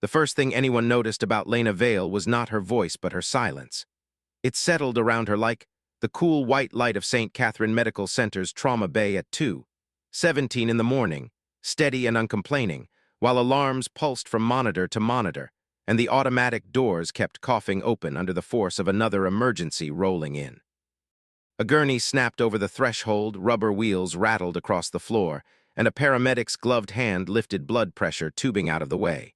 The first thing anyone noticed about Lena Vale was not her voice but her silence. It settled around her like the cool white light of St. Catherine Medical Center's trauma bay at 2:17 in the morning, steady and uncomplaining, while alarms pulsed from monitor to monitor, and the automatic doors kept coughing open under the force of another emergency rolling in. A gurney snapped over the threshold, rubber wheels rattled across the floor, and a paramedic's gloved hand lifted blood pressure tubing out of the way.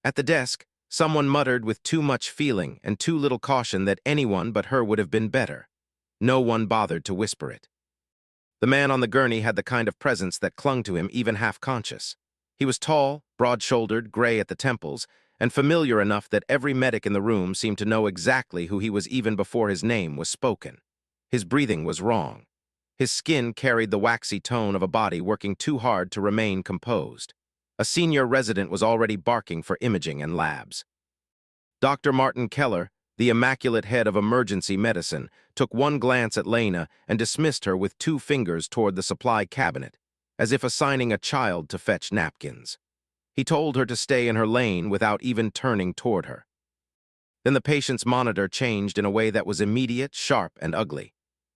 At the desk, someone muttered with too much feeling and too little caution that anyone but her would have been better. No one bothered to whisper it. The man on the gurney had the kind of presence that clung to him even half-conscious. He was tall, broad-shouldered, gray at the temples, and familiar enough that every medic in the room seemed to know exactly who he was even before his name was spoken. His breathing was wrong. His skin carried the waxy tone of a body working too hard to remain composed. A senior resident was already barking for imaging and labs. Dr. Martin Keller, the immaculate head of emergency medicine, took one glance at Lena and dismissed her with two fingers toward the supply cabinet, as if assigning a child to fetch napkins. He told her to stay in her lane without even turning toward her. Then the patient's monitor changed in a way that was immediate, sharp, and ugly.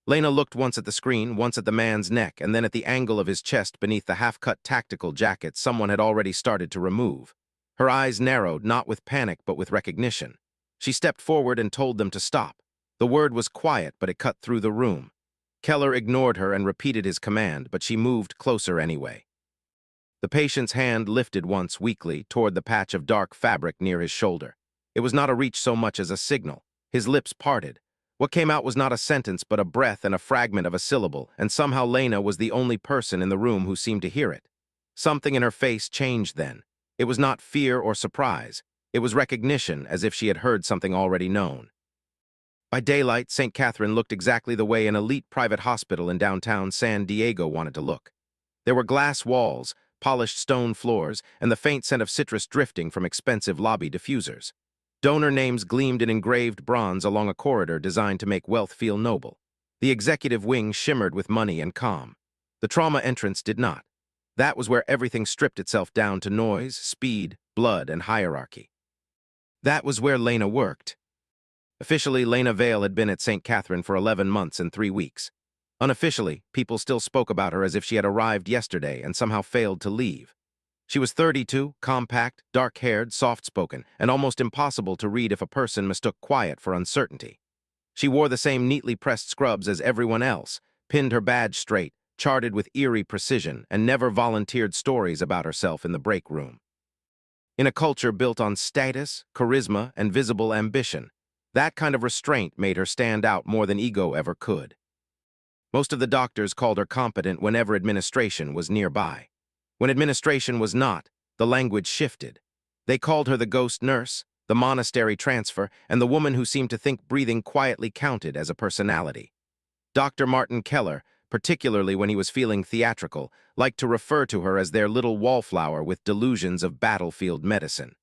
Lena looked once at the screen, once at the man's neck, and then at the angle of his chest beneath the half-cut tactical jacket someone had already started to remove. Her eyes narrowed, not with panic but with recognition. She stepped forward and told them to stop. The word was quiet, but it cut through the room. Keller ignored her and repeated his command, but she moved closer anyway. The patient's hand lifted once weakly toward the patch of dark fabric near his shoulder. It was not a reach so much as a signal. His lips parted. What came out was not a sentence, but a breath and a fragment of a syllable, and somehow Lena was the only person in the room who seemed to hear it. Something in her face changed then. It was not fear or surprise. It was recognition, as if she had heard something already known. By daylight, St. Catherine looked exactly the way an elite private hospital in downtown San Diego wanted to look. There were glass walls, polished stone floors, and the faint scent of citrus drifting from expensive lobby diffusers. Donor names gleamed in engraved bronze along a corridor designed to make wealth feel noble. The executive wing shimmered with money and calm. The trauma entrance did not. That was where everything stripped itself down to noise, speed, blood, and hierarchy. That was where Lena worked. Officially, Lena Vale had been at St. Catherine for 11 months and 3 weeks. Unofficially, people still spoke about her as if she had arrived yesterday and somehow failed to leave. She was 32, compact, dark-haired, soft-spoken, and almost impossible to read if a person mistook quiet for uncertainty. She wore the same neatly pressed scrubs as everyone else, pinned her badge straight, charted with eerie precision, and never volunteered stories about herself in the break room. In a culture built on status, charisma, and visible ambition, that kind of restraint made her stand out more than ego ever could. Most of the doctors called her competent whenever administration was nearby. When administration was not, the language shifted. They called her the ghost nurse, the monastery transfer, and the woman who seemed to think breathing quietly counted as a personality. Dr. Martin Keller, particularly when he was feeling theatrical, liked to refer to her as their little wallflower with delusions of battlefield medicine.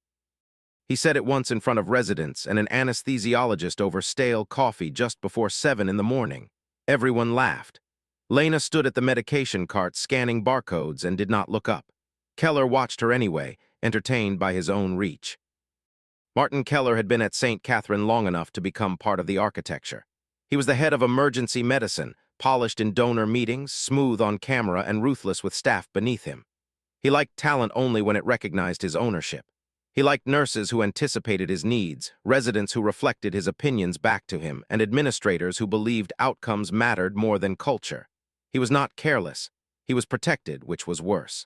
He said it once in front of residents and an anesthesiologist over stale coffee just before 7 in the morning. Everyone laughed. Lena stood at the medication cart scanning barcodes and did not look up. Keller watched her anyway, entertained by his own reach. Martin Keller had been at St. Catherine long enough to become part of the architecture. He was the head of emergency medicine, polished in donor meetings, smooth on camera, and ruthless with staff beneath him. He liked talent only when it recognized his ownership. He liked nurses who anticipated his needs, residents who reflected his opinions back to him, and administrators who believed outcomes mattered more than culture. He was not careless. He was protected, which was worse.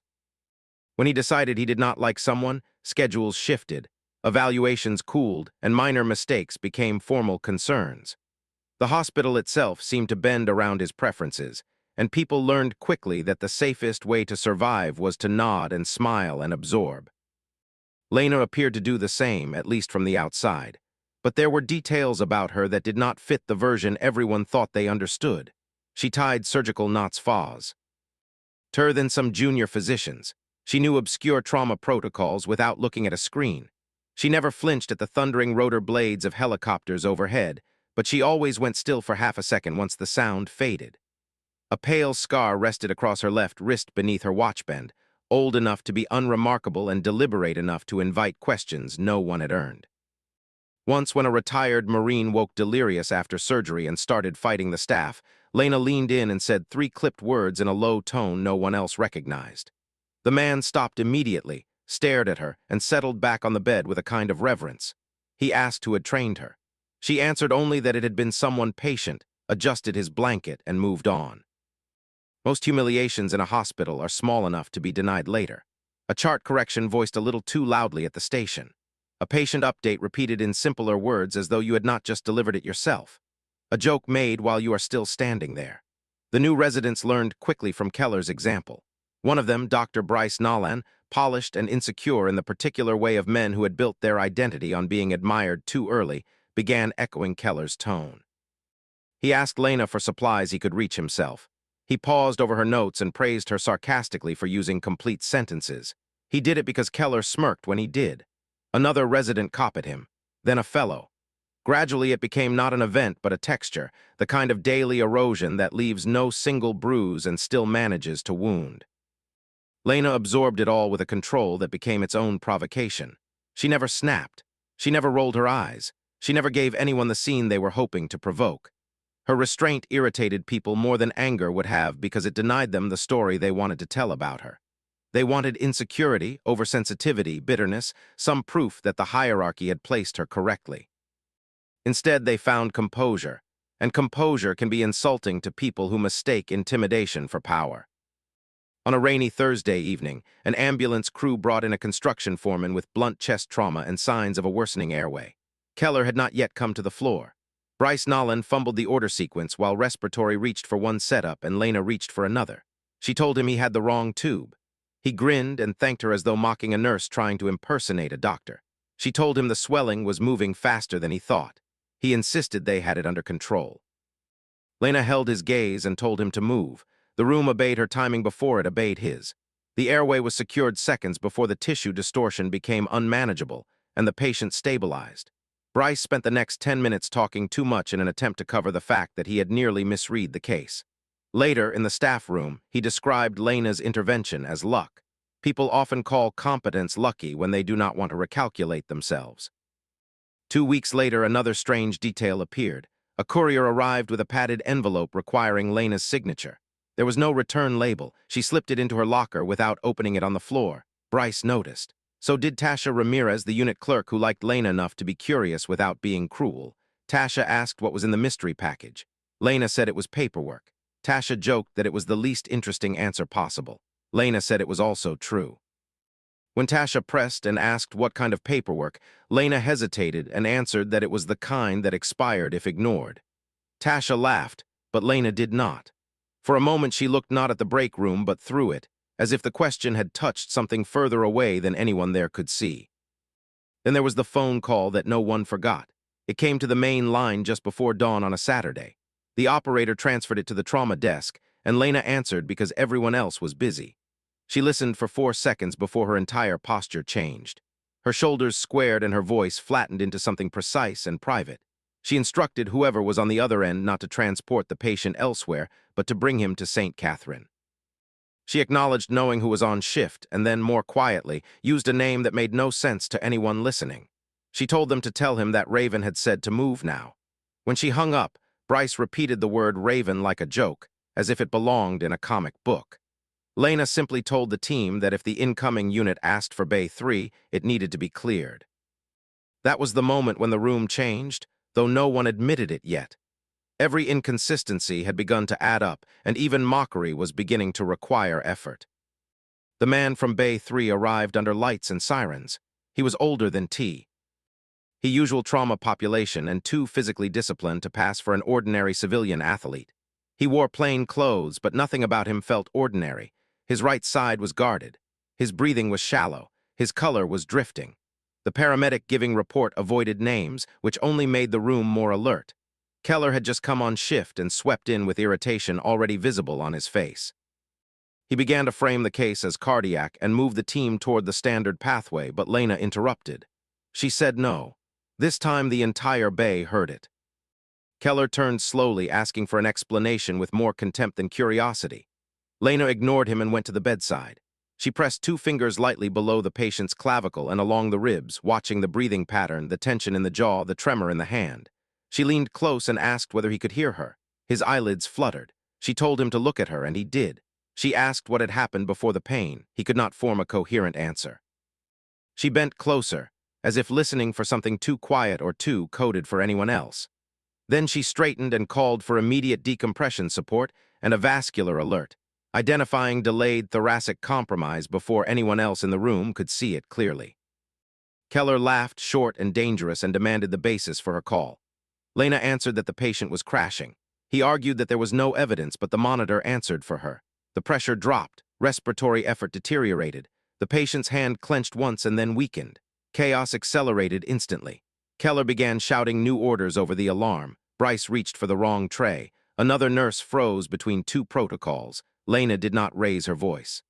When he decided he did not like someone, schedules shifted, evaluations cooled, and minor mistakes became formal concerns. The hospital itself seemed to bend around his preferences, and people learned quickly that the safest way to survive was to nod and smile and absorb. Lena appeared to do the same, at least from the outside, but there were details about her that did not fit the version everyone thought they understood. She tied surgical knots faux. Than some junior physicians, she knew obscure trauma protocols without looking at a screen. She never flinched at the thundering rotor blades of helicopters overhead, but she always went still for half a second once the sound faded. A pale scar rested across her left wrist beneath her watchband, old enough to be unremarkable and deliberate enough to invite questions no one had earned. Once, when a retired Marine woke delirious after surgery and started fighting the staff, Lena leaned in and said 3 clipped words in a low tone no one else recognized. The man stopped immediately, stared at her, and settled back on the bed with a kind of reverence. He asked who had trained her. She answered only that it had been someone patient, adjusted his blanket, and moved on. Most humiliations in a hospital are small enough to be denied later. A chart correction voiced a little too loudly at the station. A patient update repeated in simpler words as though you had not just delivered it yourself. A joke made while you are still standing there. The new residents learned quickly from Keller's example. One of them, Dr. Bryce Nolan, polished and insecure in the particular way of men who had built their identity on being admired too early, began echoing Keller's tone. He asked Lena for supplies he could reach himself. He paused over her notes and praised her sarcastically for using complete sentences. He did it because Keller smirked when he did. Another resident copied him, then a fellow. Gradually it became not an event but a texture, the kind of daily erosion that leaves no single bruise and still manages to wound. Lena absorbed it all with a control that became its own provocation. She never snapped. She never rolled her eyes. She never gave anyone the scene they were hoping to provoke. Her restraint irritated people more than anger would have because it denied them the story they wanted to tell about her. They wanted insecurity, oversensitivity, bitterness, some proof that the hierarchy had placed her correctly. Instead, they found composure, and composure can be insulting to people who mistake intimidation for power. On a rainy Thursday evening, an ambulance crew brought in a construction foreman with blunt chest trauma and signs of a worsening airway. Keller had not yet come to the floor. Bryce Nolan fumbled the order sequence while respiratory reached for one setup and Lena reached for another. She told him he had the wrong tube. He grinned and thanked her as though mocking a nurse trying to impersonate a doctor. She told him the swelling was moving faster than he thought. He insisted they had it under control. Lena held his gaze and told him to move. The room obeyed her timing before it obeyed his. The airway was secured seconds before the tissue distortion became unmanageable and the patient stabilized. Bryce spent the next 10 minutes talking too much in an attempt to cover the fact that he had nearly misread the case. Later, in the staff room, he described Lena's intervention as luck. People often call competence lucky when they do not want to recalculate themselves. 2 weeks later, another strange detail appeared. A courier arrived with a padded envelope requiring Lena's signature. There was no return label. She slipped it into her locker without opening it on the floor. Bryce noticed. So did Tasha Ramirez, the unit clerk who liked Lena enough to be curious without being cruel. Tasha asked what was in the mystery package. Lena said it was paperwork. Tasha joked that it was the least interesting answer possible. Lena said it was also true. When Tasha pressed and asked what kind of paperwork, Lena hesitated and answered that it was the kind that expired if ignored. Tasha laughed, but Lena did not. For a moment she looked not at the break room but through it, as if the question had touched something further away than anyone there could see. Then there was the phone call that no one forgot. It came to the main line just before dawn on a Saturday. The operator transferred it to the trauma desk, and Lena answered because everyone else was busy. She listened for 4 seconds before her entire posture changed. Her shoulders squared and her voice flattened into something precise and private. She instructed whoever was on the other end not to transport the patient elsewhere, but to bring him to St. Catherine. She acknowledged knowing who was on shift and then, more quietly, used a name that made no sense to anyone listening. She told them to tell him that Raven had said to move now. When she hung up, Bryce repeated the word Raven like a joke, as if it belonged in a comic book. Lena simply told the team that if the incoming unit asked for Bay 3, it needed to be cleared. That was the moment when the room changed, though no one admitted it yet. Every inconsistency had begun to add up, and even mockery was beginning to require effort. The man from Bay 3 arrived under lights and sirens. He was older than T. He usual trauma population and too physically disciplined to pass for an ordinary civilian athlete. He wore plain clothes, but nothing about him felt ordinary. His right side was guarded. His breathing was shallow. His color was drifting. The paramedic giving report avoided names, which only made the room more alert. Keller had just come on shift and swept in with irritation already visible on his face. He began to frame the case as cardiac and move the team toward the standard pathway, but Lena interrupted. She said no. This time the entire bay heard it. Keller turned slowly, asking for an explanation with more contempt than curiosity. Lena ignored him and went to the bedside. She pressed 2 fingers lightly below the patient's clavicle and along the ribs, watching the breathing pattern, the tension in the jaw, the tremor in the hand. She leaned close and asked whether he could hear her. His eyelids fluttered. She told him to look at her, and he did. She asked what had happened before the pain. He could not form a coherent answer. She bent closer, as if listening for something too quiet or too coded for anyone else. Then she straightened and called for immediate decompression support and a vascular alert, identifying delayed thoracic compromise before anyone else in the room could see it clearly. Keller laughed, short and dangerous, and demanded the basis for her call. Lena answered that the patient was crashing. He argued that there was no evidence, but the monitor answered for her. The pressure dropped, respiratory effort deteriorated. The patient's hand clenched once and then weakened. Chaos accelerated instantly. Keller began shouting new orders over the alarm. Bryce reached for the wrong tray. Another nurse froze between 2 protocols. Lena did not raise her voice.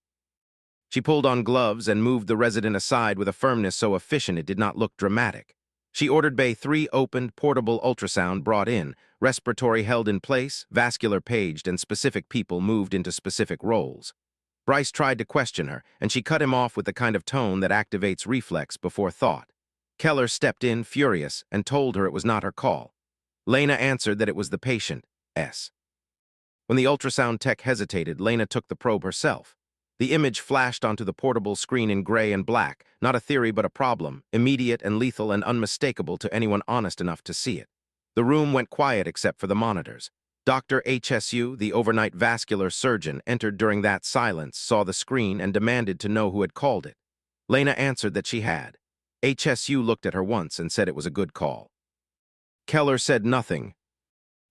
She pulled on gloves and moved the resident aside with a firmness so efficient it did not look dramatic. She ordered Bay 3 opened, portable ultrasound brought in, respiratory held in place, vascular paged, and specific people moved into specific roles. Bryce tried to question her, and she cut him off with the kind of tone that activates reflex before thought. Keller stepped in, furious, and told her it was not her call. Lena answered that it was the patient's. When the ultrasound tech hesitated, Lena took the probe herself. The image flashed onto the portable screen in gray and black, not a theory but a problem, immediate and lethal and unmistakable to anyone honest enough to see it. The room went quiet except for the monitors. Dr. HSU, the overnight vascular surgeon, entered during that silence, saw the screen, and demanded to know who had called it. Lena answered that she had. HSU looked at her once and said it was a good call. Keller said nothing.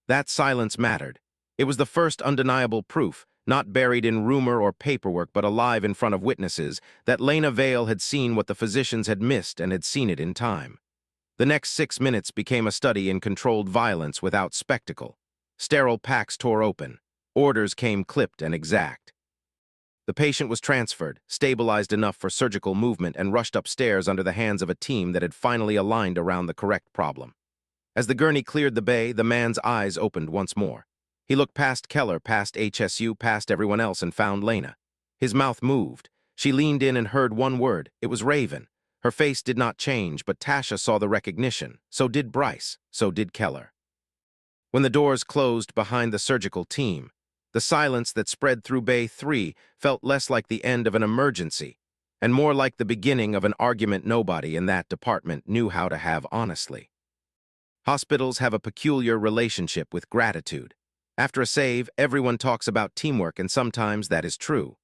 That silence mattered. It was the first undeniable proof, not buried in rumor or paperwork but alive in front of witnesses, that Lena Vale had seen what the physicians had missed and had seen it in time. The next 6 minutes became a study in controlled violence without spectacle. Sterile packs tore open. Orders came clipped and exact. The patient was transferred, stabilized enough for surgical movement, and rushed upstairs under the hands of a team that had finally aligned around the correct problem. As the gurney cleared the bay, the man's eyes opened once more. He looked past Keller, past HSU, past everyone else, and found Lena. His mouth moved. She leaned in and heard one word. It was Raven. Her face did not change, but Tasha saw the recognition. So did Bryce. So did Keller. When the doors closed behind the surgical team, the silence that spread through Bay 3 felt less like the end of an emergency and more like the beginning of an argument nobody in that department knew how to have honestly. Hospitals have a peculiar relationship with gratitude. After a save, everyone talks about teamwork, and sometimes that is true.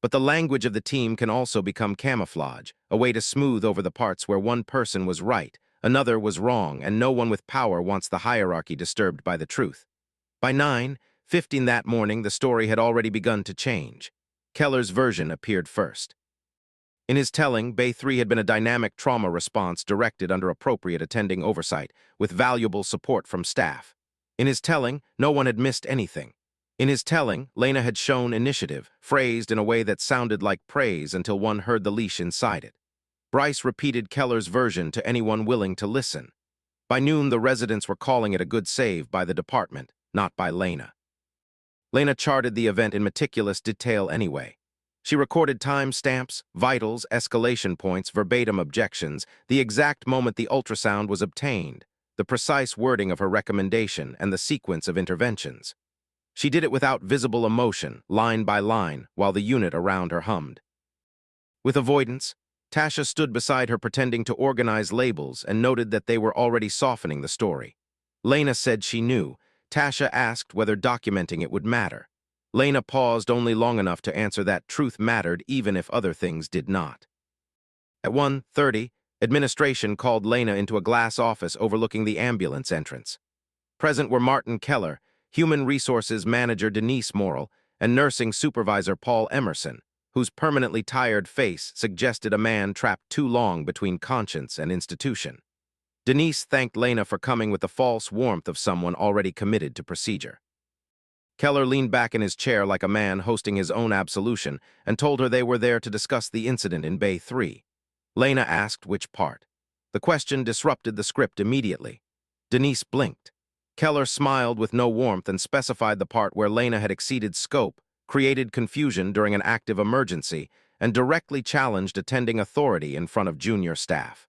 But the language of the team can also become camouflage, a way to smooth over the parts where one person was right, another was wrong, and no one with power wants the hierarchy disturbed by the truth. By 9:15 that morning, the story had already begun to change. Keller's version appeared first. In his telling, Bay 3 had been a dynamic trauma response directed under appropriate attending oversight, with valuable support from staff. In his telling, no one had missed anything. In his telling, Lena had shown initiative, phrased in a way that sounded like praise until one heard the leash inside it. Bryce repeated Keller's version to anyone willing to listen. By noon, the residents were calling it a good save by the department, not by Lena. Lena charted the event in meticulous detail anyway. She recorded time stamps, vitals, escalation points, verbatim objections, the exact moment the ultrasound was obtained, the precise wording of her recommendation, and the sequence of interventions. She did it without visible emotion, line by line, while the unit around her hummed. With avoidance, Tasha stood beside her pretending to organize labels and noted that they were already softening the story. Lena said she knew. Tasha asked whether documenting it would matter. Lena paused only long enough to answer that truth mattered even if other things did not. At 1:30, administration called Lena into a glass office overlooking the ambulance entrance. Present were Martin Keller, Human Resources Manager Denise Morrill, and Nursing Supervisor Paul Emerson, whose permanently tired face suggested a man trapped too long between conscience and institution. Denise thanked Lena for coming with the false warmth of someone already committed to procedure. Keller leaned back in his chair like a man hosting his own absolution and told her they were there to discuss the incident in Bay 3. Lena asked which part. The question disrupted the script immediately. Denise blinked. Keller smiled with no warmth and specified the part where Lena had exceeded scope, created confusion during an active emergency, and directly challenged attending authority in front of junior staff.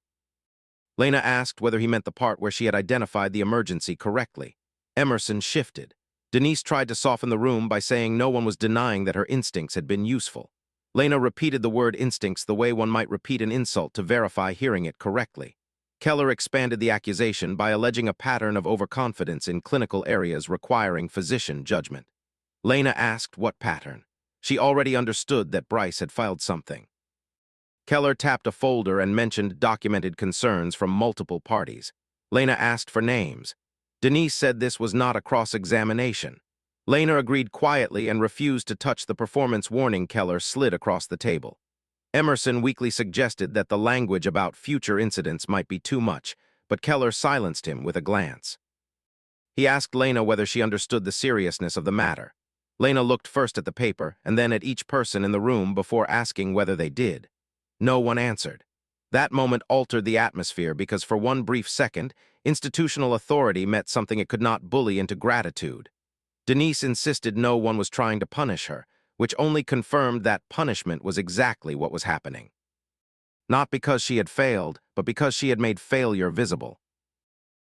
Lena asked whether he meant the part where she had identified the emergency correctly. Emerson shifted. Denise tried to soften the room by saying no one was denying that her instincts had been useful. Lena repeated the word instincts the way one might repeat an insult to verify hearing it correctly. Keller expanded the accusation by alleging a pattern of overconfidence in clinical areas requiring physician judgment. Lena asked what pattern. She already understood that Bryce had filed something. Keller tapped a folder and mentioned documented concerns from multiple parties. Lena asked for names. Denise said this was not a cross-examination. Lena agreed quietly and refused to touch the performance warning Keller slid across the table. Emerson weakly suggested that the language about future incidents might be too much, but Keller silenced him with a glance. He asked Lena whether she understood the seriousness of the matter. Lena looked first at the paper and then at each person in the room before asking whether they did. No one answered. That moment altered the atmosphere because for one brief second, institutional authority meant something it could not bully into gratitude. Denise insisted no one was trying to punish her, which only confirmed that punishment was exactly what was happening. Not because she had failed, but because she had made failure visible.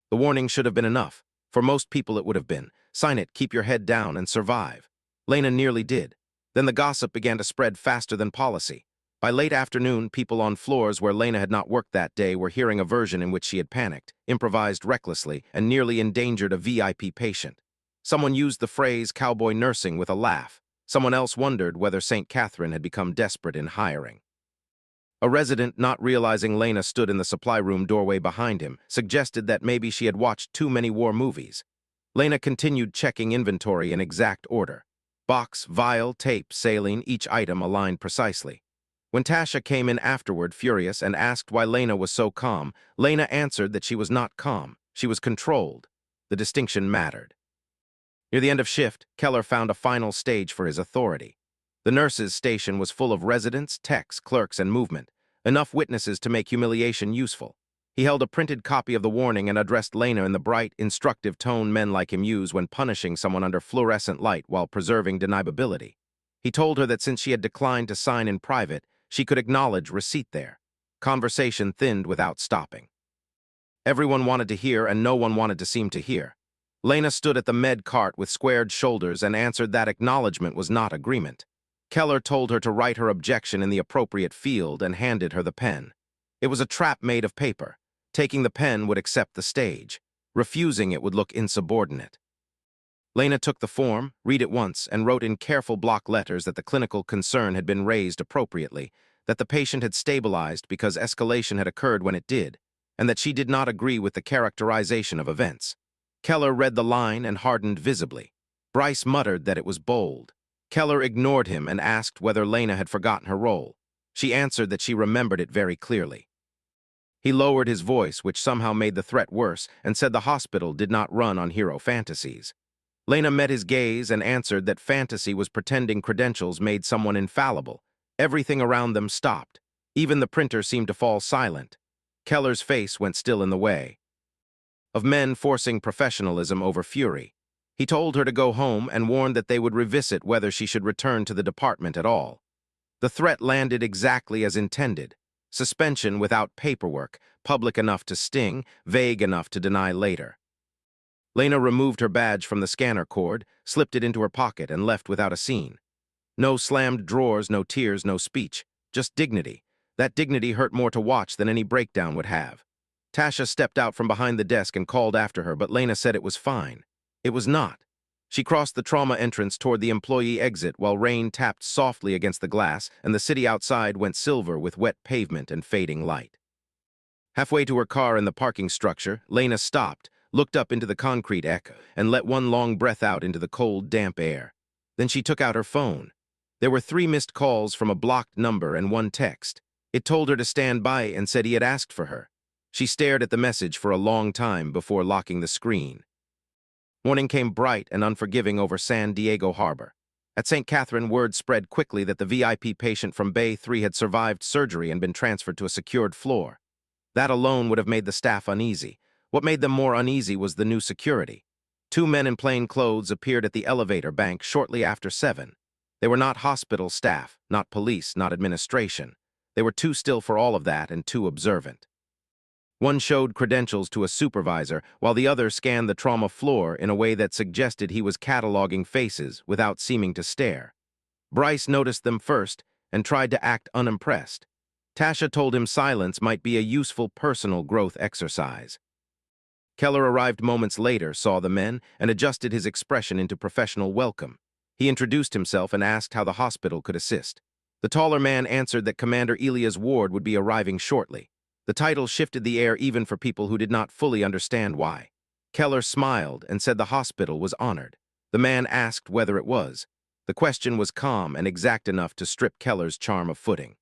The warning should have been enough. For most people it would have been, sign it, keep your head down, and survive. Lena nearly did. Then the gossip began to spread faster than policy. By late afternoon, people on floors where Lena had not worked that day were hearing a version in which she had panicked, improvised recklessly, and nearly endangered a VIP patient. Someone used the phrase cowboy nursing with a laugh. Someone else wondered whether St. Catherine had become desperate in hiring. A resident, not realizing Lena stood in the supply room doorway behind him, suggested that maybe she had watched too many war movies. Lena continued checking inventory in exact order. Box, vial, tape, saline, each item aligned precisely. When Tasha came in afterward, furious, and asked why Lena was so calm, Lena answered that she was not calm. She was controlled. The distinction mattered. Near the end of shift, Keller found a final stage for his authority. The nurses' station was full of residents, techs, clerks, and movement, enough witnesses to make humiliation useful. He held a printed copy of the warning and addressed Lena in the bright, instructive tone men like him use when punishing someone under fluorescent light while preserving deniability. He told her that since she had declined to sign in private, she could acknowledge receipt there. Conversation thinned without stopping. Everyone wanted to hear and no one wanted to seem to hear. Lena stood at the med cart with squared shoulders and answered that acknowledgement was not agreement. Keller told her to write her objection in the appropriate field and handed her the pen. It was a trap made of paper. Taking the pen would accept the stage. Refusing it would look insubordinate. Lena took the form, read it once, and wrote in careful block letters that the clinical concern had been raised appropriately, that the patient had stabilized because escalation had occurred when it did, and that she did not agree with the characterization of events. Keller read the line and hardened visibly. Bryce muttered that it was bold. Keller ignored him and asked whether Lena had forgotten her role. She answered that she remembered it very clearly. He lowered his voice, which somehow made the threat worse, and said the hospital did not run on hero fantasies. Lena met his gaze and answered that fantasy was pretending credentials made someone infallible. Everything around them stopped. Even the printer seemed to fall silent. Keller's face went still in the way of men forcing professionalism over fury. He told her to go home and warned that they would revisit whether she should return to the department at all. The threat landed exactly as intended. Suspension without paperwork, public enough to sting, vague enough to deny later. Lena removed her badge from the scanner cord, slipped it into her pocket, and left without a scene. No slammed drawers, no tears, no speech. Just dignity. That dignity hurt more to watch than any breakdown would have. Tasha stepped out from behind the desk and called after her, but Lena said it was fine. It was not. She crossed the trauma entrance toward the employee exit while rain tapped softly against the glass and the city outside went silver with wet pavement and fading light. Halfway to her car in the parking structure, Lena stopped, looked up into the concrete echo, and let one long breath out into the cold, damp air. Then she took out her phone. There were 3 missed calls from a blocked number and 1 text. It told her to stand by and said he had asked for her. She stared at the message for a long time before locking the screen. Morning came bright and unforgiving over San Diego Harbor. At St. Catherine, word spread quickly that the VIP patient from Bay 3 had survived surgery and been transferred to a secured floor. That alone would have made the staff uneasy. What made them more uneasy was the new security. 2 men in plain clothes appeared at the elevator bank shortly after 7. They were not hospital staff, not police, not administration. They were too still for all of that and too observant. One showed credentials to a supervisor, while the other scanned the trauma floor in a way that suggested he was cataloging faces without seeming to stare. Bryce noticed them first and tried to act unimpressed. Tasha told him silence might be a useful personal growth exercise. Keller arrived moments later, saw the men, and adjusted his expression into professional welcome. He introduced himself and asked how the hospital could assist. The taller man answered that Commander Elias Ward would be arriving shortly. The title shifted the air even for people who did not fully understand why. Keller smiled and said the hospital was honored. The man asked whether it was. The question was calm and exact enough to strip Keller's charm of footing.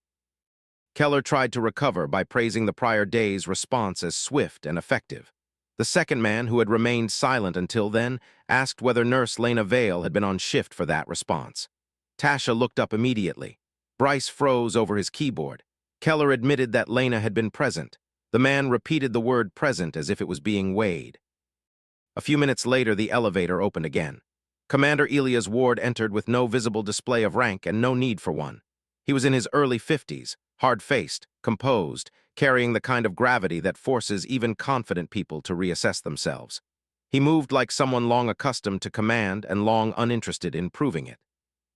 Keller tried to recover by praising the prior day's response as swift and effective. The second man, who had remained silent until then, asked whether Nurse Lena Vale had been on shift for that response. Tasha looked up immediately. Bryce froze over his keyboard. Keller admitted that Lena had been present. The man repeated the word present as if it was being weighed. A few minutes later, the elevator opened again. Commander Elias Ward entered with no visible display of rank and no need for one. He was in his early 50s, hard-faced, composed, carrying the kind of gravity that forces even confident people to reassess themselves. He moved like someone long accustomed to command and long uninterested in proving it.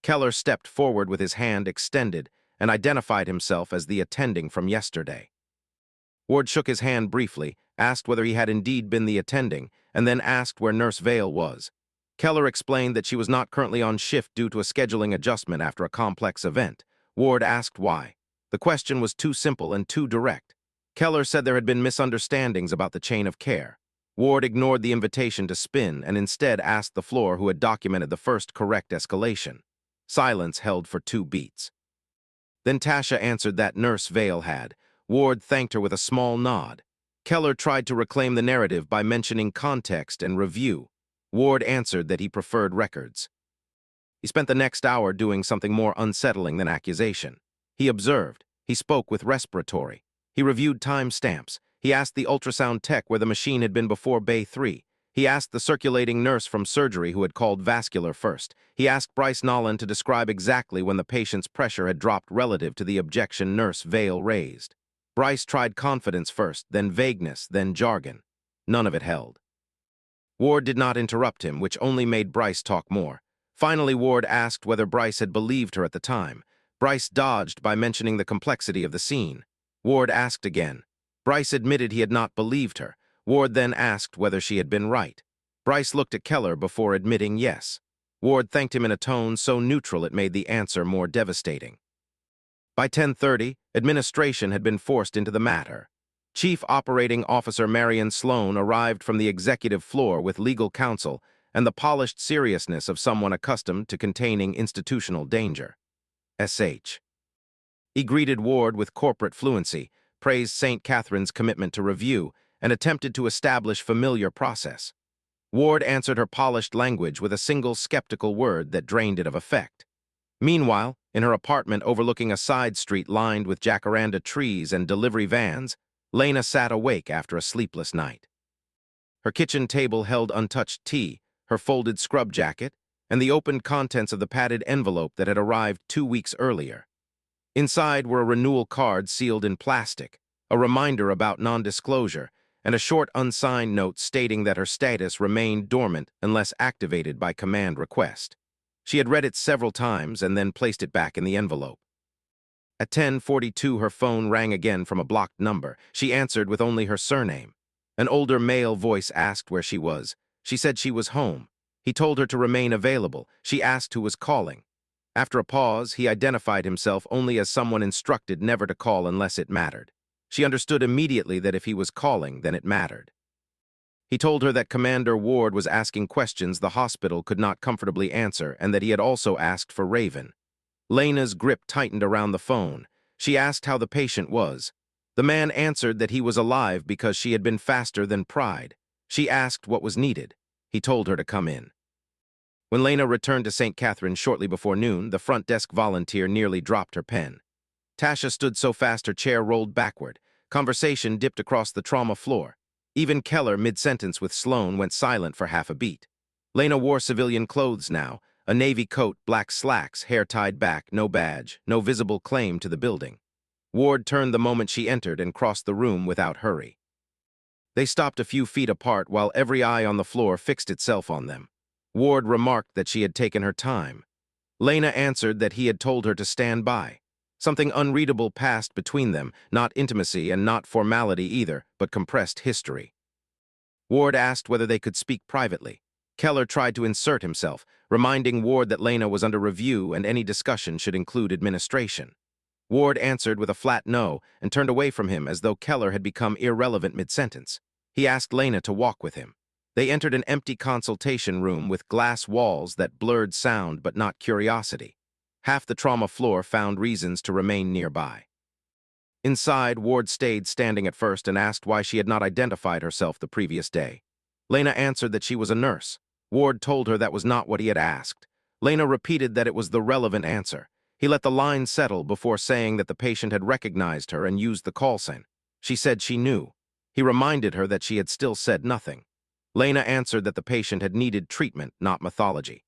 Keller stepped forward with his hand extended and identified himself as the attending from yesterday. Ward shook his hand briefly, asked whether he had indeed been the attending, and then asked where Nurse Vale was. Keller explained that she was not currently on shift due to a scheduling adjustment after a complex event. Ward asked why. The question was too simple and too direct. Keller said there had been misunderstandings about the chain of care. Ward ignored the invitation to spin and instead asked the floor who had documented the first correct escalation. Silence held for 2 beats. Then Tasha answered that Nurse Vale had. Ward thanked her with a small nod. Keller tried to reclaim the narrative by mentioning context and review. Ward answered that he preferred records. He spent the next hour doing something more unsettling than accusation. He observed. He spoke with respiratory. He reviewed timestamps. He asked the ultrasound tech where the machine had been before Bay 3. He asked the circulating nurse from surgery who had called vascular first. He asked Bryce Nolan to describe exactly when the patient's pressure had dropped relative to the objection Nurse Vale raised. Bryce tried confidence first, then vagueness, then jargon. None of it held. Ward did not interrupt him, which only made Bryce talk more. Finally, Ward asked whether Bryce had believed her at the time. Bryce dodged by mentioning the complexity of the scene. Ward asked again. Bryce admitted he had not believed her. Ward then asked whether she had been right. Bryce looked at Keller before admitting yes. Ward thanked him in a tone so neutral it made the answer more devastating. By 10:30, administration had been forced into the matter. Chief Operating Officer Marion Sloan arrived from the executive floor with legal counsel and the polished seriousness of someone accustomed to containing institutional danger. S.H. He greeted Ward with corporate fluency, praised St. Catherine's commitment to review, and attempted to establish familiar process. Ward answered her polished language with a single skeptical word that drained it of effect. Meanwhile, in her apartment overlooking a side street lined with jacaranda trees and delivery vans, Lena sat awake after a sleepless night. Her kitchen table held untouched tea, her folded scrub jacket, and the opened contents of the padded envelope that had arrived 2 weeks earlier. Inside were a renewal card sealed in plastic, a reminder about non-disclosure, and a short unsigned note stating that her status remained dormant unless activated by command request. She had read it several times and then placed it back in the envelope. At 10:42, her phone rang again from a blocked number. She answered with only her surname. An older male voice asked where she was. She said she was home. He told her to remain available. She asked who was calling. After a pause, he identified himself only as someone instructed never to call unless it mattered. She understood immediately that if he was calling, then it mattered. He told her that Commander Ward was asking questions the hospital could not comfortably answer and that he had also asked for Raven. Lena's grip tightened around the phone. She asked how the patient was. The man answered that he was alive because she had been faster than Pride. She asked what was needed. He told her to come in. When Lena returned to St. Catherine shortly before noon, the front desk volunteer nearly dropped her pen. Tasha stood so fast her chair rolled backward. Conversation dipped across the trauma floor. Even Keller, mid-sentence with Sloan, went silent for half a beat. Lena wore civilian clothes now, A navy coat, black slacks, hair tied back, no badge, no visible claim to the building. Ward turned the moment she entered and crossed the room without hurry. They stopped a few feet apart while every eye on the floor fixed itself on them. Ward remarked that she had taken her time. Lena answered that he had told her to stand by. Something unreadable passed between them, not intimacy and not formality either, but compressed history. Ward asked whether they could speak privately. Keller tried to insert himself, reminding Ward that Lena was under review and any discussion should include administration. Ward answered with a flat no and turned away from him as though Keller had become irrelevant mid-sentence. He asked Lena to walk with him. They entered an empty consultation room with glass walls that blurred sound but not curiosity. Half the trauma floor found reasons to remain nearby. Inside, Ward stayed standing at first and asked why she had not identified herself the previous day. Lena answered that she was a nurse. Ward told her that was not what he had asked. Lena repeated that it was the relevant answer. He let the line settle before saying that the patient had recognized her and used the call sign. She said she knew. He reminded her that she had still said nothing. Lena answered that the patient had needed treatment, not mythology.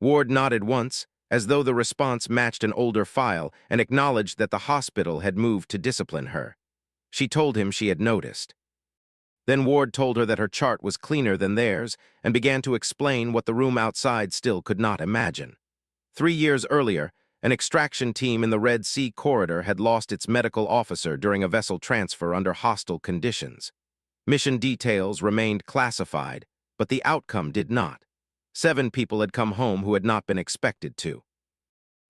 Ward nodded once, as though the response matched an older file, and acknowledged that the hospital had moved to discipline her. She told him she had noticed. Then Ward told her that her chart was cleaner than theirs and began to explain what the room outside still could not imagine. 3 years earlier, an extraction team in the Red Sea corridor had lost its medical officer during a vessel transfer under hostile conditions. Mission details remained classified, but the outcome did not. 7 people had come home who had not been expected to.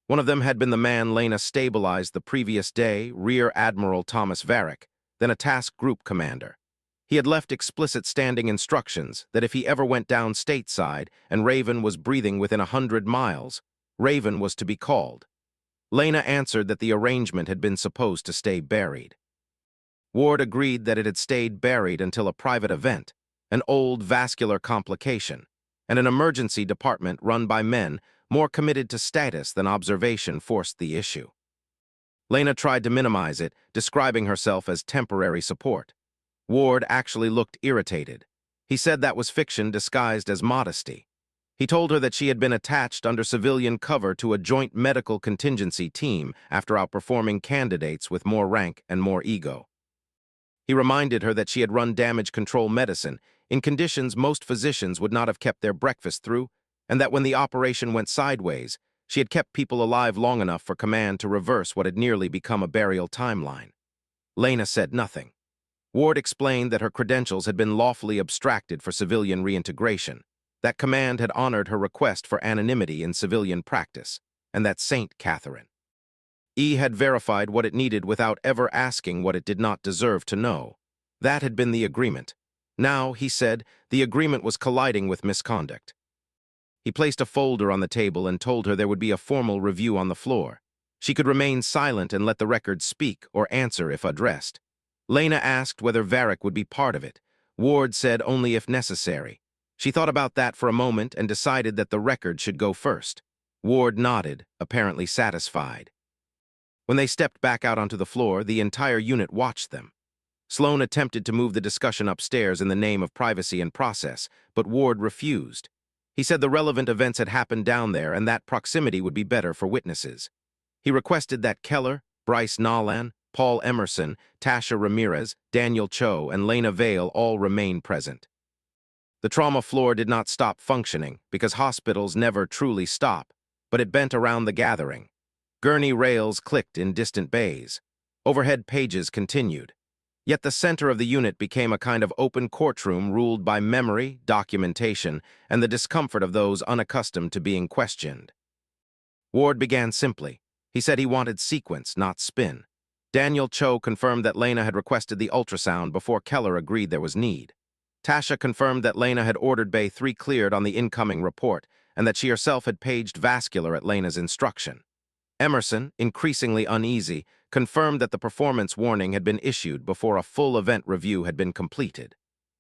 One of them had been the man Lena stabilized the previous day, Rear Admiral Thomas Varick, then a task group commander. He had left explicit standing instructions that if he ever went down stateside and Raven was breathing within 100 miles, Raven was to be called. Lena answered that the arrangement had been supposed to stay buried. Ward agreed that it had stayed buried until a private event, an old vascular complication, and an emergency department run by men more committed to status than observation forced the issue. Lena tried to minimize it, describing herself as temporary support. Ward actually looked irritated. He said that was fiction disguised as modesty. He told her that she had been attached under civilian cover to a joint medical contingency team after outperforming candidates with more rank and more ego. He reminded her that she had run damage control medicine in conditions most physicians would not have kept their breakfast through, and that when the operation went sideways, she had kept people alive long enough for command to reverse what had nearly become a burial timeline. Lena said nothing. Ward explained that her credentials had been lawfully abstracted for civilian reintegration, that command had honored her request for anonymity in civilian practice, and that St. Catherine had verified what it needed without ever asking what it did not deserve to know. That had been the agreement. Now, he said, the agreement was colliding with misconduct. He placed a folder on the table and told her there would be a formal review on the floor. She could remain silent and let the record speak or answer if addressed. Lena asked whether Varick would be part of it. Ward said only if necessary. She thought about that for a moment and decided that the record should go first. Ward nodded, apparently satisfied. When they stepped back out onto the floor, the entire unit watched them. Sloan attempted to move the discussion upstairs in the name of privacy and process, but Ward refused. He said the relevant events had happened down there and that proximity would be better for witnesses. He requested that Keller, Bryce Nolan, Paul Emerson, Tasha Ramirez, Daniel Cho, and Lena Vale all remain present. The trauma floor did not stop functioning because hospitals never truly stop, but it bent around the gathering. Gurney rails clicked in distant bays. Overhead pages continued. Yet the center of the unit became a kind of open courtroom ruled by memory, documentation, and the discomfort of those unaccustomed to being questioned. Ward began simply. He said he wanted sequence, not spin. Daniel Cho confirmed that Lena had requested the ultrasound before Keller agreed there was need. Tasha confirmed that Lena had ordered Bay 3 cleared on the incoming report, and that she herself had paged vascular at Lena's instruction. Emerson, increasingly uneasy, confirmed that the performance warning had been issued before a full event review had been completed.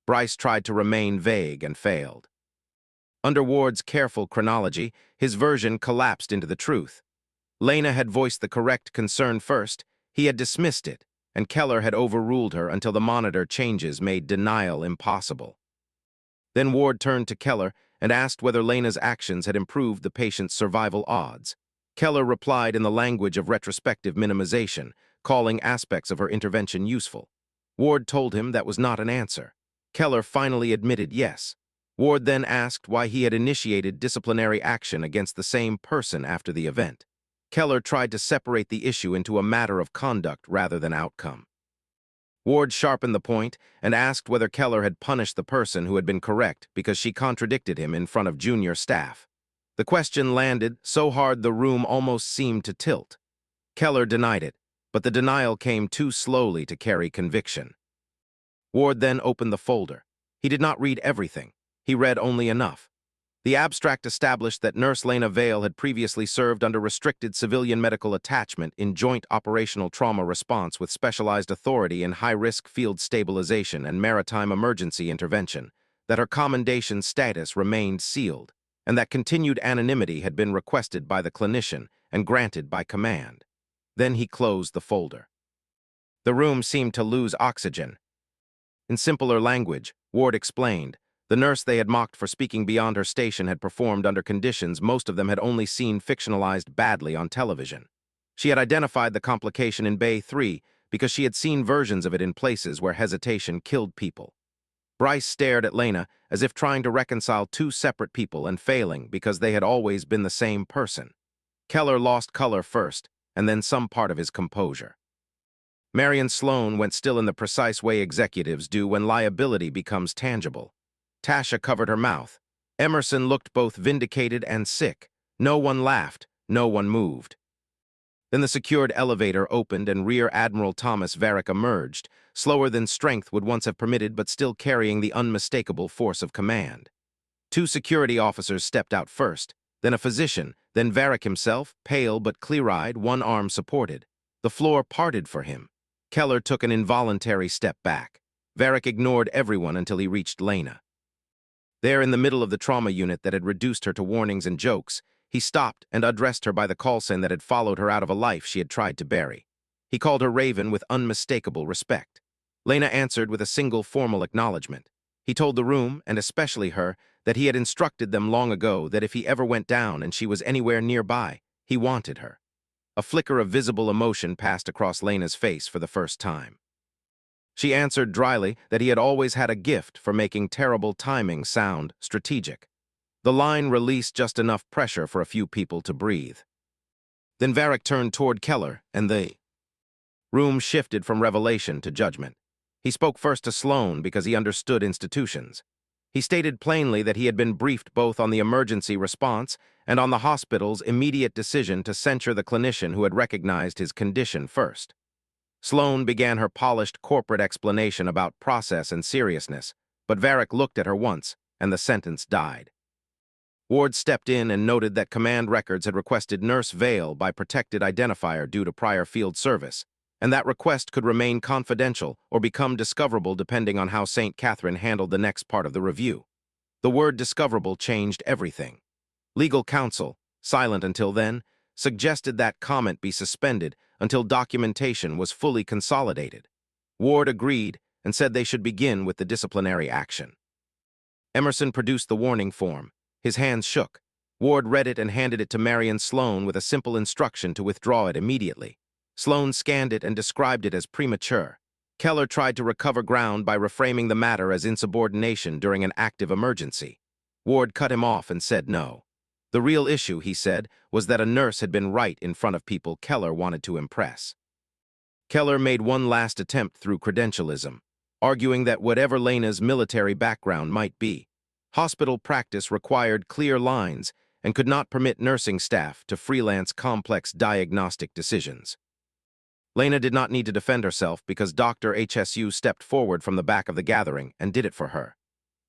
Bryce tried to remain vague and failed. Under Ward's careful chronology, his version collapsed into the truth. Lena had voiced the correct concern first, he had dismissed it, and Keller had overruled her until the monitor changes made denial impossible. Then Ward turned to Keller and asked whether Lena's actions had improved the patient's survival odds. Keller replied in the language of retrospective minimization, calling aspects of her intervention useful. Ward told him that was not an answer. Keller finally admitted yes. Ward then asked why he had initiated disciplinary action against the same person after the event. Keller tried to separate the issue into a matter of conduct rather than outcome. Ward sharpened the point and asked whether Keller had punished the person who had been correct because she contradicted him in front of junior staff. The question landed so hard the room almost seemed to tilt. Keller denied it, but the denial came too slowly to carry conviction. Ward then opened the folder. He did not read everything. He read only enough. The abstract established that Nurse Lena Vale had previously served under restricted civilian medical attachment in joint operational trauma response with specialized authority in high-risk field stabilization and maritime emergency intervention, that her commendation status remained sealed, and that continued anonymity had been requested by the clinician and granted by command. Then he closed the folder. The room seemed to lose oxygen. In simpler language, Ward explained, the nurse they had mocked for speaking beyond her station had performed under conditions most of them had only seen fictionalized badly on television. She had identified the complication in Bay 3 because she had seen versions of it in places where hesitation killed people. Bryce stared at Lena as if trying to reconcile two separate people and failing because they had always been the same person. Keller lost color first, and then some part of his composure. Marion Sloane went still in the precise way executives do when liability becomes tangible. Tasha covered her mouth. Emerson looked both vindicated and sick. No one laughed. No one moved. Then the secured elevator opened and Rear Admiral Thomas Varick emerged, slower than strength would once have permitted but still carrying the unmistakable force of command. Two security officers stepped out first, then a physician, then Varick himself, pale but clear-eyed, one arm supported. The floor parted for him. Keller took an involuntary step back. Varick ignored everyone until he reached Lena. There in the middle of the trauma unit that had reduced her to warnings and jokes, he stopped and addressed her by the call sign that had followed her out of a life she had tried to bury. He called her Raven with unmistakable respect. Lena answered with a single formal acknowledgement. He told the room, and especially her, that he had instructed them long ago that if he ever went down and she was anywhere nearby, he wanted her. A flicker of visible emotion passed across Lena's face for the first time. She answered dryly that he had always had a gift for making terrible timing sound strategic. The line released just enough pressure for a few people to breathe. Then Varick turned toward Keller, and the room shifted from revelation to judgment. He spoke first to Sloane because he understood institutions. He stated plainly that he had been briefed both on the emergency response and on the hospital's immediate decision to censure the clinician who had recognized his condition first. Sloane began her polished corporate explanation about process and seriousness, but Varick looked at her once, and the sentence died. Ward stepped in and noted that command records had requested Nurse Vale by protected identifier due to prior field service, and that request could remain confidential or become discoverable depending on how St. Catherine handled the next part of the review. The word discoverable changed everything. Legal counsel, silent until then, suggested that comment be suspended until documentation was fully consolidated. Ward agreed and said they should begin with the disciplinary action. Emerson produced the warning form. His hands shook. Ward read it and handed it to Marion Sloane with a simple instruction to withdraw it immediately. Sloane scanned it and described it as premature. Keller tried to recover ground by reframing the matter as insubordination during an active emergency. Ward cut him off and said no. The real issue, he said, was that a nurse had been right in front of people Keller wanted to impress. Keller made one last attempt through credentialism, arguing that whatever Lena's military background might be, hospital practice required clear lines and could not permit nursing staff to freelance complex diagnostic decisions. Lena did not need to defend herself because Dr. HSU stepped forward from the back of the gathering and did it for her.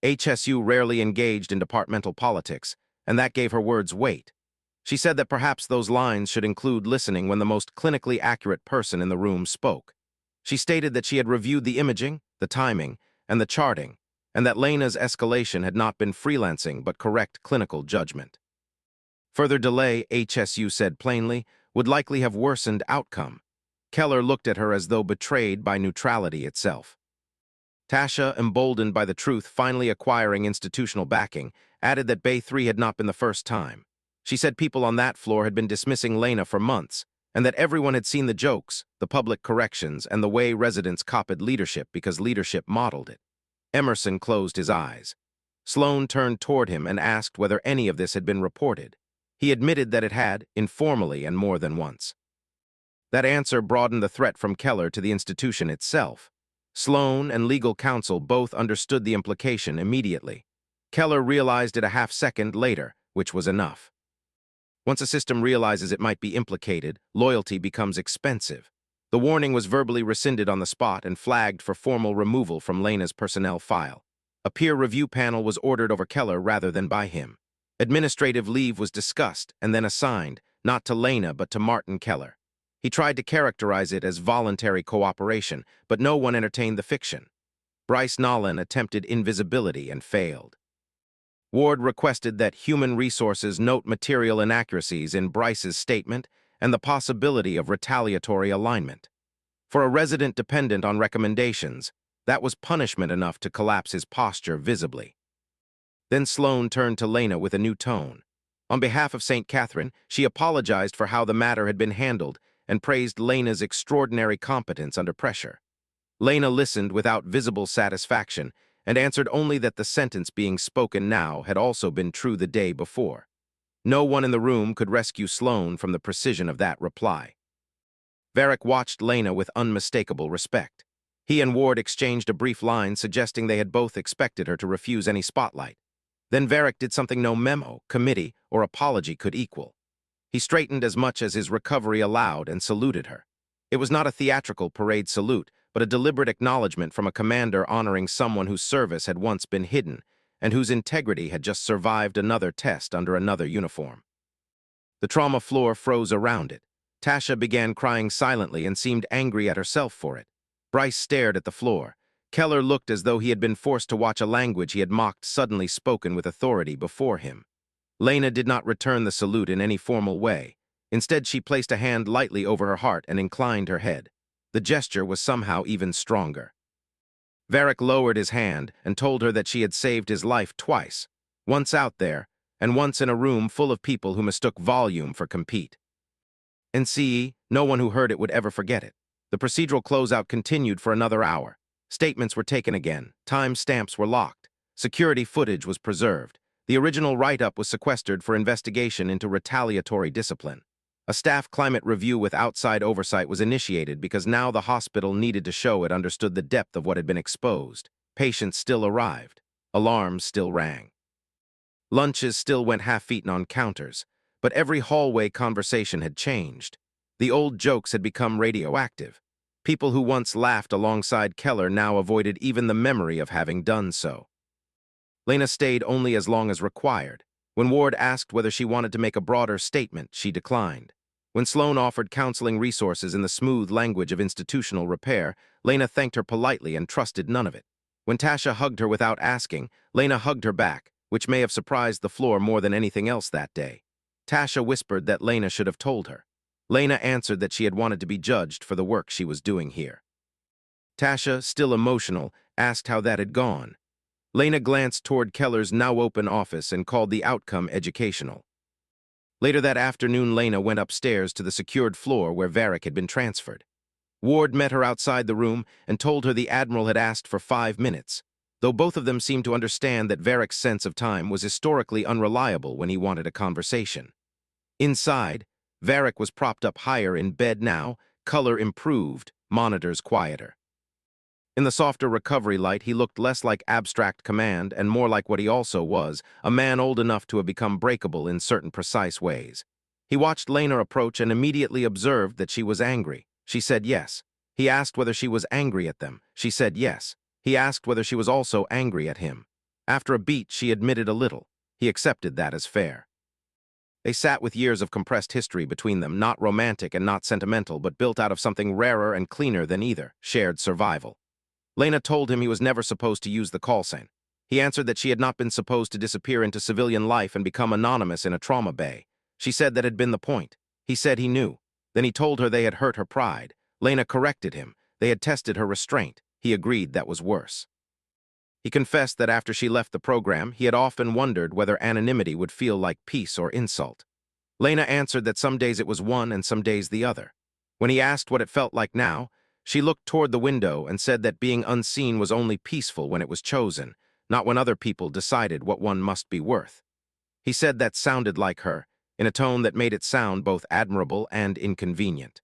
HSU rarely engaged in departmental politics, and that gave her words weight. She said that perhaps those lines should include listening when the most clinically accurate person in the room spoke. She stated that she had reviewed the imaging, the timing, and the charting, and that Lena's escalation had not been freelancing but correct clinical judgment. Further delay, HSU said plainly, would likely have worsened outcome. Keller looked at her as though betrayed by neutrality itself. Tasha, emboldened by the truth finally acquiring institutional backing, added that Bay 3 had not been the first time. She said people on that floor had been dismissing Lena for months, and that everyone had seen the jokes, the public corrections, and the way residents copied leadership because leadership modeled it. Emerson closed his eyes. Sloan turned toward him and asked whether any of this had been reported. He admitted that it had, informally and more than once. That answer broadened the threat from Keller to the institution itself. Sloan and legal counsel both understood the implication immediately. Keller realized it a half-second later, which was enough. Once a system realizes it might be implicated, loyalty becomes expensive. The warning was verbally rescinded on the spot and flagged for formal removal from Lena's personnel file. A peer review panel was ordered over Keller rather than by him. Administrative leave was discussed and then assigned, not to Lena but to Martin Keller. He tried to characterize it as voluntary cooperation, but no one entertained the fiction. Bryce Nolan attempted invisibility and failed. Ward requested that Human Resources note material inaccuracies in Bryce's statement and the possibility of retaliatory alignment. For a resident dependent on recommendations, that was punishment enough to collapse his posture visibly. Then Sloan turned to Lena with a new tone. On behalf of St. Catherine, she apologized for how the matter had been handled and praised Lena's extraordinary competence under pressure. Lena listened without visible satisfaction and answered only that the sentence being spoken now had also been true the day before. No one in the room could rescue Sloan from the precision of that reply. Varick watched Lena with unmistakable respect. He and Ward exchanged a brief line suggesting they had both expected her to refuse any spotlight. Then Varick did something no memo, committee, or apology could equal. He straightened as much as his recovery allowed and saluted her. It was not a theatrical parade salute, but a deliberate acknowledgement from a commander honoring someone whose service had once been hidden and whose integrity had just survived another test under another uniform. The trauma floor froze around it. Tasha began crying silently and seemed angry at herself for it. Bryce stared at the floor. Keller looked as though he had been forced to watch a language he had mocked suddenly spoken with authority before him. Lena did not return the salute in any formal way. Instead, she placed a hand lightly over her heart and inclined her head. The gesture was somehow even stronger. Varick lowered his hand and told her that she had saved his life twice, once out there and once in a room full of people who mistook volume for compete. NCE, no one who heard it would ever forget it. The procedural closeout continued for another hour. Statements were taken again. Time stamps were locked. Security footage was preserved. The original write-up was sequestered for investigation into retaliatory discipline. A staff climate review with outside oversight was initiated because now the hospital needed to show it understood the depth of what had been exposed. Patients still arrived. Alarms still rang. Lunches still went half-eaten on counters, but every hallway conversation had changed. The old jokes had become radioactive. People who once laughed alongside Keller now avoided even the memory of having done so. Lena stayed only as long as required. When Ward asked whether she wanted to make a broader statement, she declined. When Sloan offered counseling resources in the smooth language of institutional repair, Lena thanked her politely and trusted none of it. When Tasha hugged her without asking, Lena hugged her back, which may have surprised the floor more than anything else that day. Tasha whispered that Lena should have told her. Lena answered that she had wanted to be judged for the work she was doing here. Tasha, still emotional, asked how that had gone. Lena glanced toward Keller's now-open office and called the outcome educational. Later that afternoon, Lena went upstairs to the secured floor where Varick had been transferred. Ward met her outside the room and told her the Admiral had asked for 5 minutes, though both of them seemed to understand that Varick's sense of time was historically unreliable when he wanted a conversation. Inside, Varick was propped up higher in bed now, color improved, monitors quieter. In the softer recovery light, he looked less like abstract command and more like what he also was, a man old enough to have become breakable in certain precise ways. He watched Lena approach and immediately observed that she was angry. She said yes. He asked whether she was angry at them. She said yes. He asked whether she was also angry at him. After a beat, she admitted a little. He accepted that as fair. They sat with years of compressed history between them, not romantic and not sentimental, but built out of something rarer and cleaner than either, shared survival. Lena told him he was never supposed to use the call sign. He answered that she had not been supposed to disappear into civilian life and become anonymous in a trauma bay. She said that had been the point. He said he knew. Then he told her they had hurt her pride. Lena corrected him. They had tested her restraint. He agreed that was worse. He confessed that after she left the program, he had often wondered whether anonymity would feel like peace or insult. Lena answered that some days it was one and some days the other. When he asked what it felt like now, she looked toward the window and said that being unseen was only peaceful when it was chosen, not when other people decided what one must be worth. He said that sounded like her, in a tone that made it sound both admirable and inconvenient.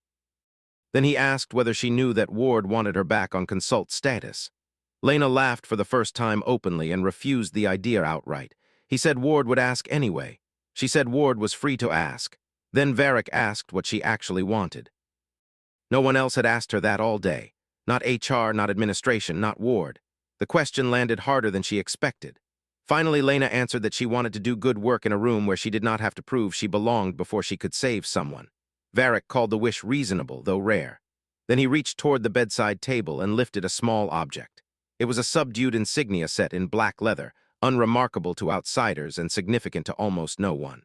Then he asked whether she knew that Ward wanted her back on consult status. Lena laughed for the first time openly and refused the idea outright. He said Ward would ask anyway. She said Ward was free to ask. Then Varick asked what she actually wanted. No one else had asked her that all day. Not HR, not administration, not Ward. The question landed harder than she expected. Finally, Lena answered that she wanted to do good work in a room where she did not have to prove she belonged before she could save someone. Varick called the wish reasonable, though rare. Then he reached toward the bedside table and lifted a small object. It was a subdued insignia set in black leather, unremarkable to outsiders and significant to almost no one.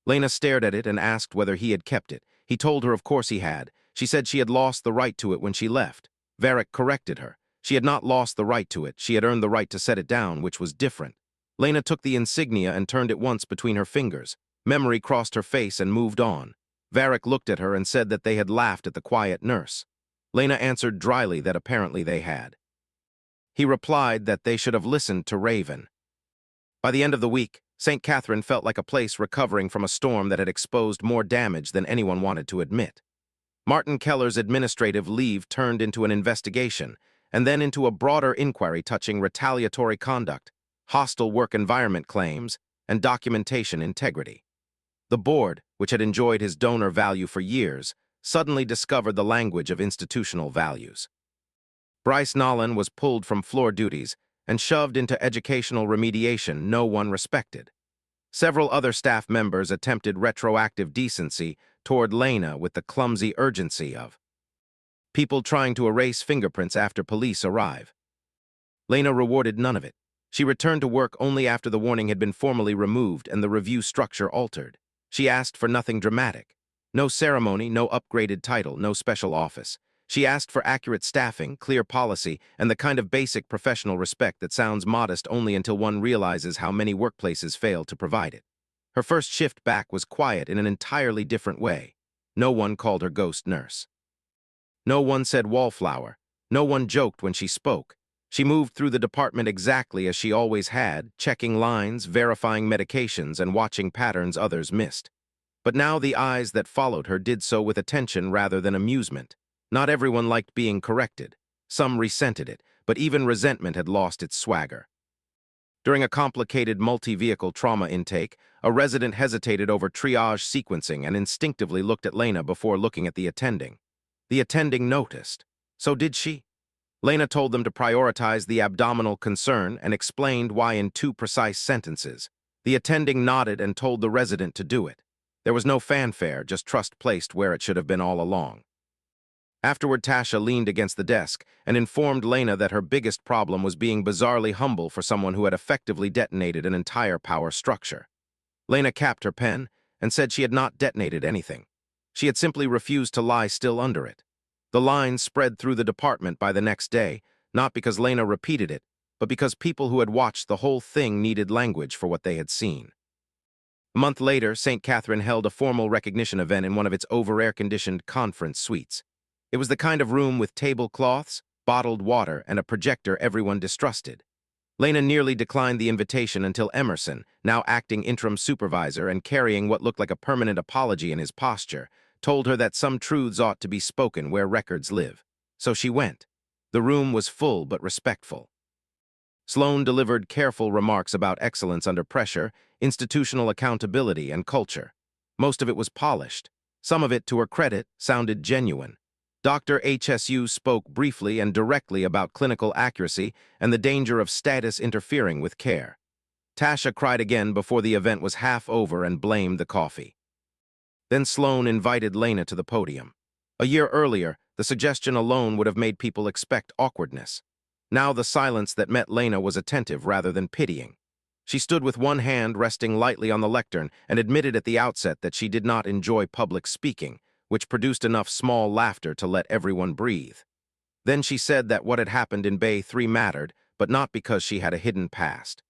Lena stared at it and asked whether he had kept it. He told her of course he had. She said she had lost the right to it when she left. Varick corrected her. She had not lost the right to it. She had earned the right to set it down, which was different. Lena took the insignia and turned it once between her fingers. Memory crossed her face and moved on. Varick looked at her and said that they had laughed at the quiet nurse. Lena answered dryly that apparently they had. He replied that they should have listened to Raven. By the end of the week, St. Catherine felt like a place recovering from a storm that had exposed more damage than anyone wanted to admit. Martin Keller's administrative leave turned into an investigation, and then into a broader inquiry touching retaliatory conduct, hostile work environment claims, and documentation integrity. The board, which had enjoyed his donor value for years, suddenly discovered the language of institutional values. Bryce Nolan was pulled from floor duties and shoved into educational remediation no one respected. Several other staff members attempted retroactive decency toward Lena with the clumsy urgency of people trying to erase fingerprints after police arrive. Lena rewarded none of it. She returned to work only after the warning had been formally removed and the review structure altered. She asked for nothing dramatic. No ceremony, no upgraded title, no special office. She asked for accurate staffing, clear policy, and the kind of basic professional respect that sounds modest only until one realizes how many workplaces fail to provide it. Her first shift back was quiet in an entirely different way. No one called her ghost nurse. No one said wallflower. No one joked when she spoke. She moved through the department exactly as she always had, checking lines, verifying medications, and watching patterns others missed. But now the eyes that followed her did so with attention rather than amusement. Not everyone liked being corrected. Some resented it, but even resentment had lost its swagger. During a complicated multi-vehicle trauma intake, a resident hesitated over triage sequencing and instinctively looked at Lena before looking at the attending. The attending noticed. So did she. Lena told them to prioritize the abdominal concern and explained why in 2 precise sentences. The attending nodded and told the resident to do it. There was no fanfare, just trust placed where it should have been all along. Afterward, Tasha leaned against the desk and informed Lena that her biggest problem was being bizarrely humble for someone who had effectively detonated an entire power structure. Lena capped her pen and said she had not detonated anything. She had simply refused to lie still under it. The lines spread through the department by the next day, not because Lena repeated it, but because people who had watched the whole thing needed language for what they had seen. A month later, St. Catherine held a formal recognition event in one of its over-air-conditioned conference suites. It was the kind of room with tablecloths, bottled water, and a projector everyone distrusted. Lena nearly declined the invitation until Emerson, now acting interim supervisor and carrying what looked like a permanent apology in his posture, told her that some truths ought to be spoken where records live. So she went. The room was full but respectful. Sloan delivered careful remarks about excellence under pressure, institutional accountability, and culture. Most of it was polished. Some of it, to her credit, sounded genuine. Dr. HSU spoke briefly and directly about clinical accuracy and the danger of status interfering with care. Tasha cried again before the event was half over and blamed the coffee. Then Sloan invited Lena to the podium. A year earlier, the suggestion alone would have made people expect awkwardness. Now the silence that met Lena was attentive rather than pitying. She stood with one hand resting lightly on the lectern and admitted at the outset that she did not enjoy public speaking, which produced enough small laughter to let everyone breathe. Then she said that what had happened in Bay 3 mattered, but not because she had a hidden past.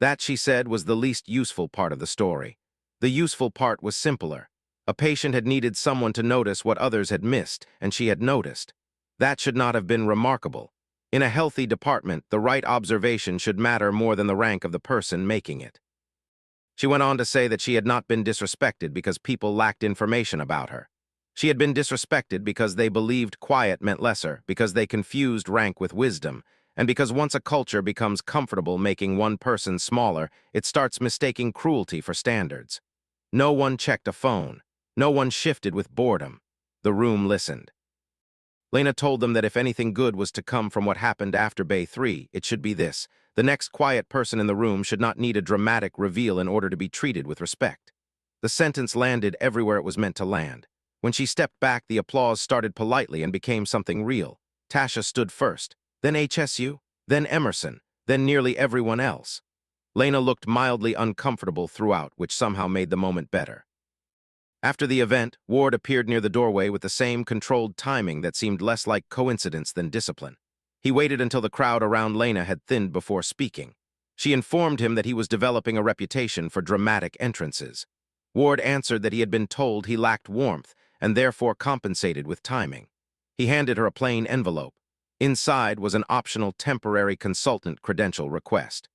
That, she said, was the least useful part of the story. The useful part was simpler. A patient had needed someone to notice what others had missed, and she had noticed. That should not have been remarkable. In a healthy department, the right observation should matter more than the rank of the person making it. She went on to say that she had not been disrespected because people lacked information about her. She had been disrespected because they believed quiet meant lesser, because they confused rank with wisdom, and because once a culture becomes comfortable making one person smaller, it starts mistaking cruelty for standards. No one checked a phone. No one shifted with boredom. The room listened. Lena told them that if anything good was to come from what happened after Bay 3, it should be this. The next quiet person in the room should not need a dramatic reveal in order to be treated with respect. The sentence landed everywhere it was meant to land. When she stepped back, the applause started politely and became something real. Tasha stood first, then HSU, then Emerson, then nearly everyone else. Lena looked mildly uncomfortable throughout, which somehow made the moment better. After the event, Ward appeared near the doorway with the same controlled timing that seemed less like coincidence than discipline. He waited until the crowd around Lena had thinned before speaking. She informed him that he was developing a reputation for dramatic entrances. Ward answered that he had been told he lacked warmth and therefore compensated with timing. He handed her a plain envelope. Inside was an optional temporary consultant credential request.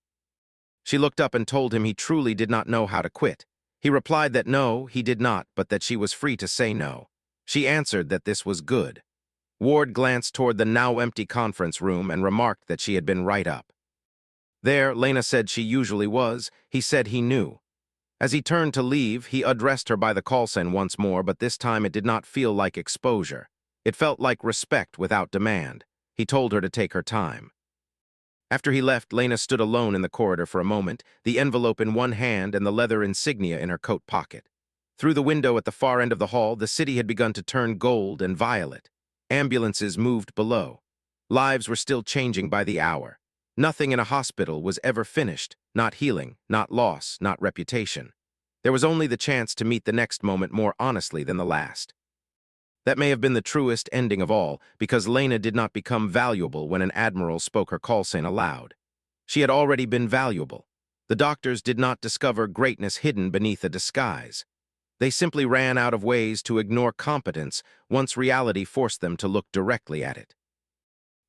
She looked up and told him he truly did not know how to quit. He replied that no, he did not, but that she was free to say no. She answered that this was good. Ward glanced toward the now-empty conference room and remarked that she had been right up. There, Lena said she usually was. He said he knew. As he turned to leave, he addressed her by the call sign once more, but this time it did not feel like exposure. It felt like respect without demand. He told her to take her time. After he left, Lena stood alone in the corridor for a moment, the envelope in one hand and the leather insignia in her coat pocket. Through the window at the far end of the hall, the city had begun to turn gold and violet. Ambulances moved below. Lives were still changing by the hour. Nothing in a hospital was ever finished, not healing, not loss, not reputation. There was only the chance to meet the next moment more honestly than the last. That may have been the truest ending of all, because Lena did not become valuable when an admiral spoke her call sign aloud. She had already been valuable. The doctors did not discover greatness hidden beneath a disguise. They simply ran out of ways to ignore competence once reality forced them to look directly at it.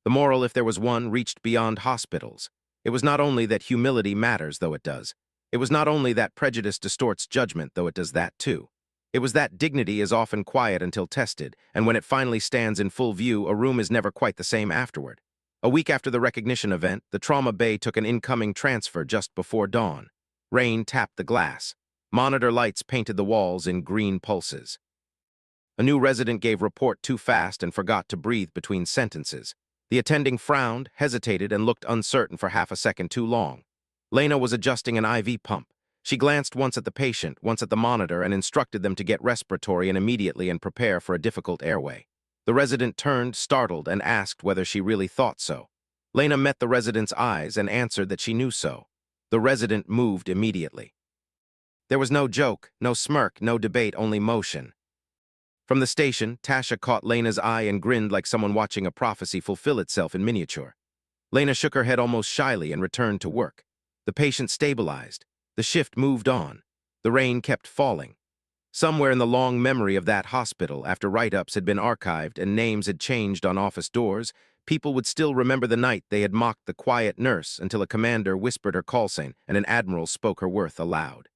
The moral, if there was one, reached beyond hospitals. It was not only that humility matters, though it does. It was not only that prejudice distorts judgment, though it does that too. It was that dignity is often quiet until tested, and when it finally stands in full view, a room is never quite the same afterward. A week after the recognition event, the trauma bay took an incoming transfer just before dawn. Rain tapped the glass. Monitor lights painted the walls in green pulses. A new resident gave report too fast and forgot to breathe between sentences. The attending frowned, hesitated, and looked uncertain for half a second too long. Lena was adjusting an IV pump. She glanced once at the patient, once at the monitor, and instructed them to get respiratory and immediately and prepare for a difficult airway. The resident turned, startled, and asked whether she really thought so. Lena met the resident's eyes and answered that she knew so. The resident moved immediately. There was no joke, no smirk, no debate, only motion. From the station, Tasha caught Lena's eye and grinned like someone watching a prophecy fulfill itself in miniature. Lena shook her head almost shyly and returned to work. The patient stabilized. The shift moved on. The rain kept falling. Somewhere in the long memory of that hospital, after write-ups had been archived and names had changed on office doors, people would still remember the night they had mocked the quiet nurse until a commander whispered her call sign and an admiral spoke her worth aloud.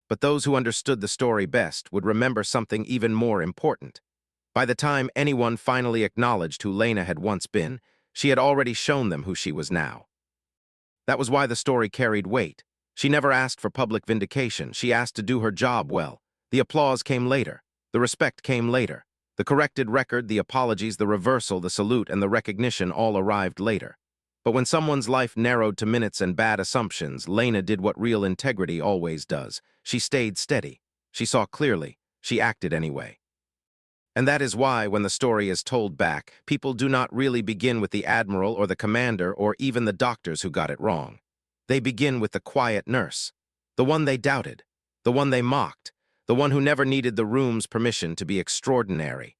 But those who understood the story best would remember something even more important. By the time anyone finally acknowledged who Lena had once been, she had already shown them who she was now. That was why the story carried weight. She never asked for public vindication. She asked to do her job well. The applause came later. The respect came later. The corrected record, the apologies, the reversal, the salute, and the recognition all arrived later. But when someone's life narrowed to minutes and bad assumptions, Lena did what real integrity always does. She stayed steady. She saw clearly. She acted anyway. And that is why, when the story is told back, people do not really begin with the admiral or the commander or even the doctors who got it wrong. They begin with the quiet nurse, the one they doubted, the one they mocked, the one who never needed the room's permission to be extraordinary.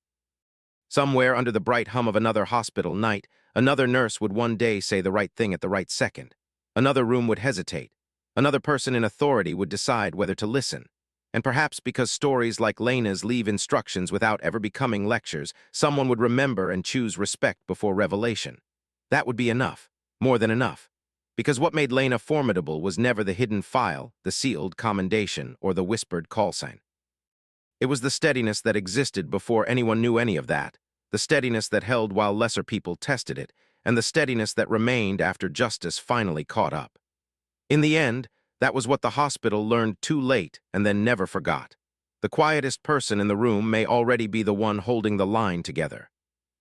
Somewhere under the bright hum of another hospital night, Another nurse would one day say the right thing at the right second. Another room would hesitate. Another person in authority would decide whether to listen. And perhaps because stories like Lena's leave instructions without ever becoming lectures, someone would remember and choose respect before revelation. That would be enough, more than enough. Because what made Lena formidable was never the hidden file, the sealed commendation, or the whispered call sign. It was the steadiness that existed before anyone knew any of that, the steadiness that held while lesser people tested it, and the steadiness that remained after justice finally caught up. In the end, that was what the hospital learned too late and then never forgot. The quietest person in the room may already be the one holding the line together.